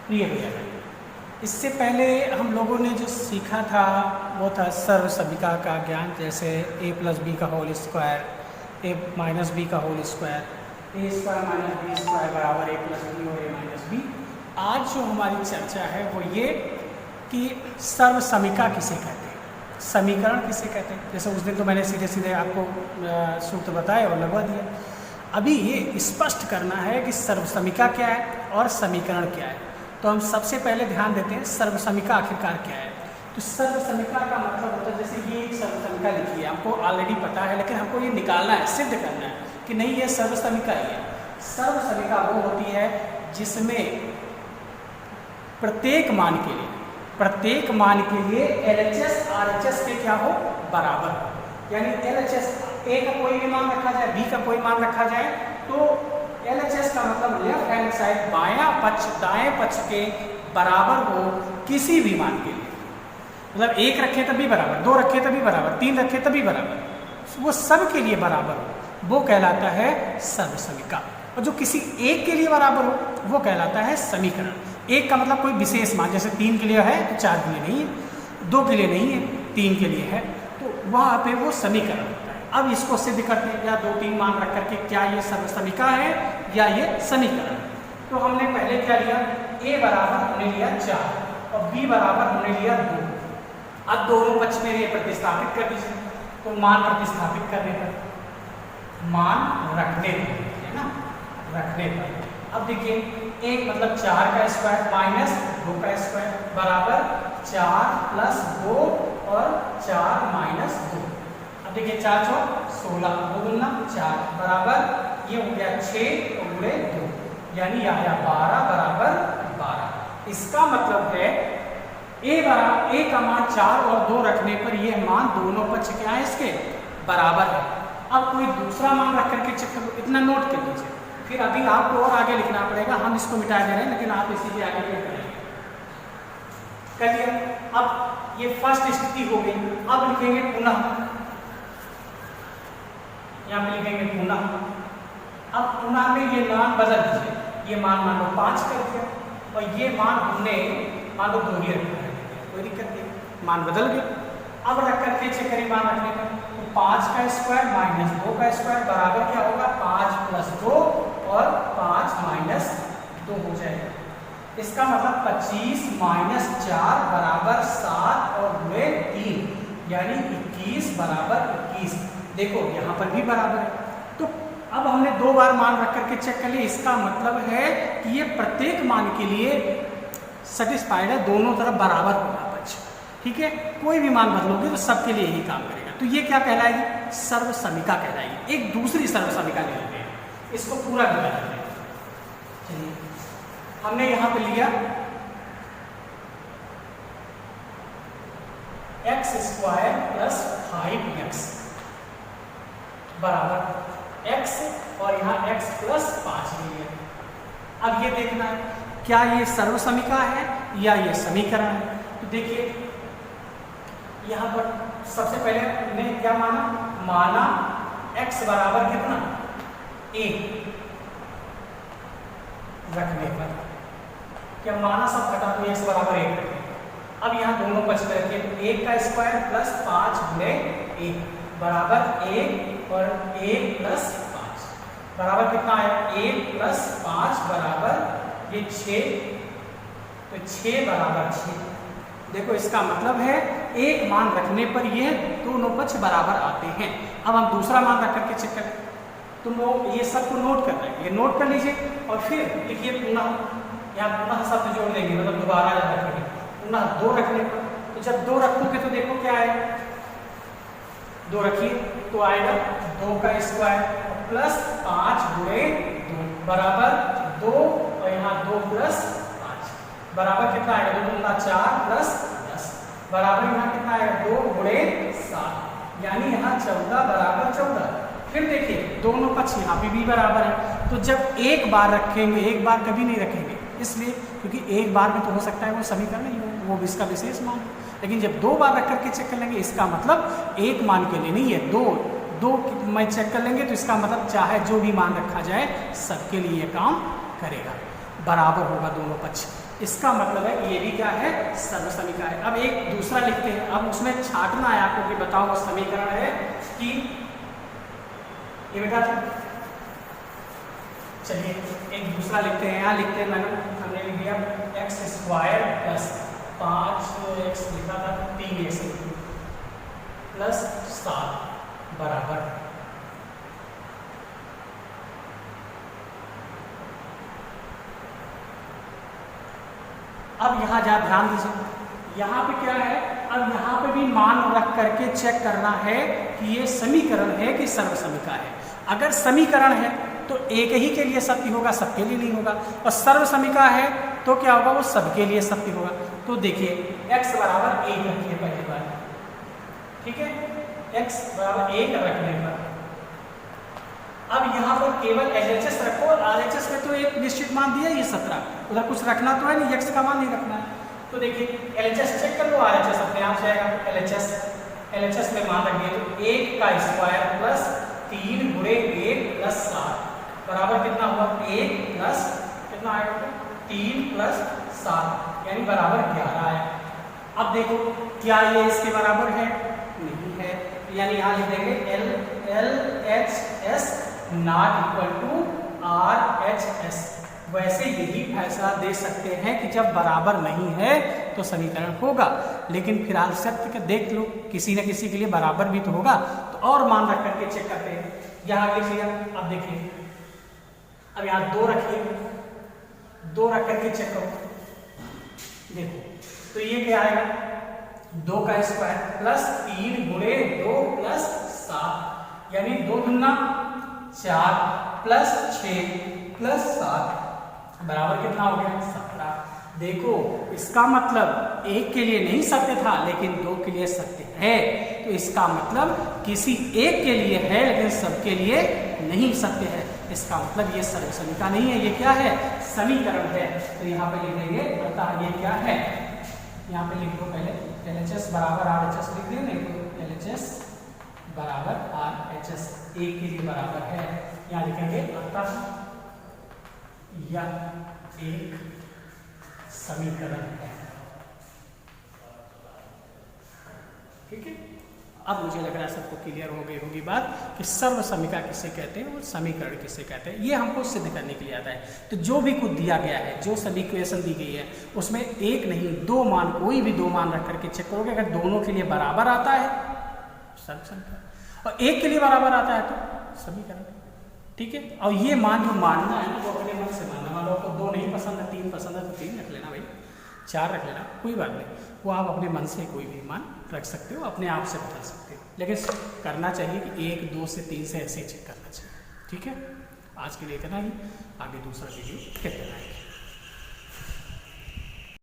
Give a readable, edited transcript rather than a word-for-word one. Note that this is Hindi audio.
प्रिय भैया, इससे पहले हम लोगों ने जो सीखा था वो था सर्व समीका का ज्ञान, जैसे a प्लस बी का whole square, a minus B का whole square, a square minus B square बराबर a प्लस बी और a माइनस बी। आज जो हमारी चर्चा है वो ये कि सर्व समीका किसे कहते हैं, समीकरण किसे कहते हैं। जैसे उस दिन तो मैंने सीधे सीधे आपको सूत्र बताया और लगवा दिया। अभी ये स्पष्ट करना है कि सर्व समीका क्या है और समीकरण क्या है। तो हम सबसे पहले ध्यान देते हैं सर्व समीका आखिरकार क्या है। तो सर्व समीका का मतलब होता है, जैसे ये एक सर्व समीका लिखी है, आपको ऑलरेडी पता है, लेकिन हमको ये निकालना है, सिद्ध करना है कि नहीं ये सर्व समीका ही है। सर्व समीका वो होती है जिसमें प्रत्येक मान के लिए LHS RHS के क्या हो, बराबर हो। यानी LHS A का कोई भी मान रखा जाए, B का कोई मान रखा जाए, तो LHS का मतलब लेफ्ट हैंड साइड बायां पक्ष दाएं पक्ष के बराबर हो किसी भी मान के लिए। मतलब 1 रखे तभी बराबर, 2 रखे तभी बराबर, 3 रखे तभी बराबर, वो सब के लिए बराबर हो, वो कहलाता है सर्व समीका। और जो किसी एक के लिए बराबर हो वो कहलाता है समीकरण। एक का मतलब कोई विशेष मान, जैसे 3 के लिए है तो 4 के लिए नहीं है, 2 के लिए नहीं है, 3 के लिए है, तो वहाँ पे वो समीकरण होता है। अब इसको सिद्ध करते हैं, या 2-3 मान रख करके क्या ये सर्व समीका है या ये समीकरण। तो हमने पहले क्या लिया, a बराबर हमने लिया 4 और b बराबर हमने लिया 2। अब दोनों पक्ष में ये प्रतिस्थापित कर दीजिए। तो मान प्रतिस्थापित करने पर, मान रखने पर, है ना, रखने पर, अब देखिए 1 मतलब 4 का स्क्वायर माइनस 2 का स्क्वायर बराबर 4 प्लस 2 और 4 माइनस 2। अब देखिए 4 चौक 16, 2 दूना 4 बराबर ये हो गया 6 और गुणे 2, यानी आ गया 12 बराबर 12। इसका मतलब है a का मान 4 और 2 रखने पर ये मान दोनों पक्ष क्या है, इसके बराबर है। अब कोई दूसरा मान रख करके चेक करो, इतना नोट कर लीजिए, फिर अभी आपको और आगे लिखना पड़ेगा, हम इसको मिटा दे रहे हैं लेकिन आप इसी के आगे क्या करेंगे, कर लिया। अब ये फर्स्ट स्थिति हो गई, अब लिखेंगे पुनः, यहाँ पे लिखेंगे पुनः। अब पुनः में ये मान बदल दीजिए, ये मान लो 5 कर दिया और ये मान हमने मान लो 2 ही रखा है, कोई दिक्कत नहीं, मान बदल गए। अब रख करके चेक करें मान रखने पर, तो 5 का स्क्वायर माइनस 2 का स्क्वायर बराबर क्या होगा, 5 प्लस 2 और 5 माइनस 2 हो जाएगा। इसका मतलब 25 माइनस 4 बराबर 7 और गुणे 3, यानी 21 बराबर 21। देखो यहाँ पर भी बराबर है। तो अब हमने 2 बार मान रख करके चेक कर लिया, इसका मतलब है कि ये प्रत्येक मान के लिए सेटिस्फाइड है, दोनों तरफ बराबर होगा पक्ष, ठीक है। कोई भी मान बदलोगे तो सबके लिए यही काम करेगा। तो ये क्या कहलाएगी, सर्व समीका कहलाएगी। एक दूसरी सर्व समीका ले लेते हैं, इसको पूरा भी कर लेते हैं। चलिए हमने यहाँ पे लिया x स्क्वायर प्लस 5x बराबर x और यहाँ x प्लस 5 ले लिया। अब ये देखना है क्या ये सर्व समीका है या ये समीकरण है। तो देखिए यहाँ पर सबसे पहले हमने क्या माना x बराबर कितना, a रखने पर क्या माना, सब घटा तो x बराबर 1 रखें। अब यहाँ दोनों पक्ष में रखिए, तो 1 का स्क्वायर प्लस 5 गुणे 1 बराबर 1 और 1 प्लस 5 बराबर कितना है, 1 प्लस 5 बराबर ये 6, तो 6 बराबर 6। देखो इसका मतलब है एक मान रखने पर ये दोनों पक्ष बराबर आते हैं। अब हम दूसरा मान रख करके चेक करें, तो ये सबको नोट करना है, ये नोट कर लीजिए और फिर लिखिए पुनः, यहाँ पुनः शब्द जोड़ लेंगे, मतलब दोबारा याद रखेंगे। पुनः 2 रखने पर, तो जब 2 रखोगे तो देखो क्या है, 2 रखिए तो आएगा 2 का स्क्वायर प्लस 5 गुणे 2 बराबर 2 और यहाँ 2 प्लस 5 बराबर कितना आएगा, 2 दूना 4 प्लस 10 बराबर यहाँ कितना आएगा, 2 गुणे 7, यानी यहाँ 14 बराबर 14। फिर देखिए दोनों पक्ष यहाँ पे भी बराबर है, तो जब एक बार रखेंगे, एक बार कभी नहीं रखेंगे, इसलिए क्योंकि एक बार में तो हो सकता है वो समीकरण ही हो, वो भी इसका विशेष मान, लेकिन जब 2 बार रख करके चेक कर लेंगे, इसका मतलब एक मान के लिए नहीं है, दो में चेक कर लेंगे, तो इसका मतलब चाहे जो भी मान रखा जाए सबके लिए काम करेगा, बराबर होगा दोनों पक्ष। इसका मतलब है ये भी क्या है, सर्व समीकरण है। अब एक दूसरा लिखते हैं, अब उसमें छाटना है आपको कि बताओ वो समीकरण है कि ये बेटा, चलिए एक दूसरा लिखते हैं। यहाँ लिखते हैं, हमने लिख दिया एक्स स्क्वायर प्लस 5x लिखा था 3x प्लस 7 बराबर, अब यहाँ जा ध्यान दीजिए, यहाँ पे क्या है, अब यहाँ पे भी मान रख करके चेक करना है कि ये समीकरण है कि सर्व समीकरण है। अगर समीकरण है तो एक ही के लिए सत्य होगा, सबके लिए नहीं होगा, और सर्व समीकरण है तो क्या होगा, वो सबके लिए सत्य होगा। तो देखिए x बराबर 1 रखिए पहली बार, ठीक है, x बराबर 1 रखने पर अब यहाँ पर केवल LHS रखो, और RHS में तो एक निश्चित मान दिया ये 17, उधर कुछ रखना तो है नहीं, x का मान नहीं रखना है। तो देखिए LHS चेक कर लो, RHS अपने आप से आएगा। LHS में मान रख दिए तो 1 का स्क्वायर प्लस 3 गुणे 1 प्लस 7 बराबर कितना हुआ, 1 प्लस कितना आएगा, 3 प्लस 7 यानी बराबर 11 है। अब देखो क्या ये इसके बराबर है, नहीं है, यानी यहाँ लिख देंगे LHS not equal to RHS। वैसे यही फैसला दे सकते हैं कि जब बराबर नहीं है तो समीकरण होगा, लेकिन फिलहाल सत्य के देख लो, किसी न किसी के लिए बराबर भी तो होगा, तो और मान रख करके चेक करते हैं। यहाँ लिख लिया, अब देखिए, अब यहाँ 2 रखिए, 2 रख करके चेक करो, देखो तो ये क्या आएगा, 2 का स्क्वायर प्लस 3 गुणे 2 प्लस 7 यानी 2 दूना 4 प्लस 6 प्लस 7 बराबर कितना हो गया, 17। देखो इसका मतलब एक के लिए नहीं सत्य था लेकिन 2 के लिए सत्य है, तो इसका मतलब किसी एक के लिए है लेकिन सबके लिए नहीं सत्य है। इसका मतलब ये सर्व समीकरण नहीं है, ये क्या है, समीकरण है। तो यहाँ पे लिख देंगे, अतः ये क्या है, यहाँ पे लिख दो पहले LHS बराबर RHS लिख दें, नहीं तो LHS बराबर RHS एक के लिए बराबर है। यहाँ लिखेंगे अतः यह एक समीकरण है, ठीक है। अब मुझे लग रहा है सबको क्लियर हो गई होगी बात कि सर्व समीकरण किसे कहते हैं और समीकरण किसे कहते हैं। ये हमको सिद्ध करने के लिए आता है। तो जो भी कुछ दिया गया है, जो सभी इक्वेशन दी गई है, उसमें एक नहीं 2 मान, कोई भी 2 मान रख करके चेक करोगे, अगर दोनों के लिए बराबर आता है सर्व समीकरण, और एक के लिए बराबर आता है तो समीकरण, ठीक है। और ये मान जो मानना है वो अपने मन से मानना, मान लो आपको 2 नहीं पसंद है, 3 पसंद है तो 3 रख लेना भाई, 4 रख लेना, कोई बात नहीं, वो आप अपने मन से कोई भी मान रख सकते हो, अपने आप से बदल सकते हो, लेकिन करना चाहिए कि 1, 2 से 3 से ऐसे चेक करना चाहिए, ठीक है। आज के लिए इतना ही, आगे दूसरा वीडियो फिर बनाएंगे।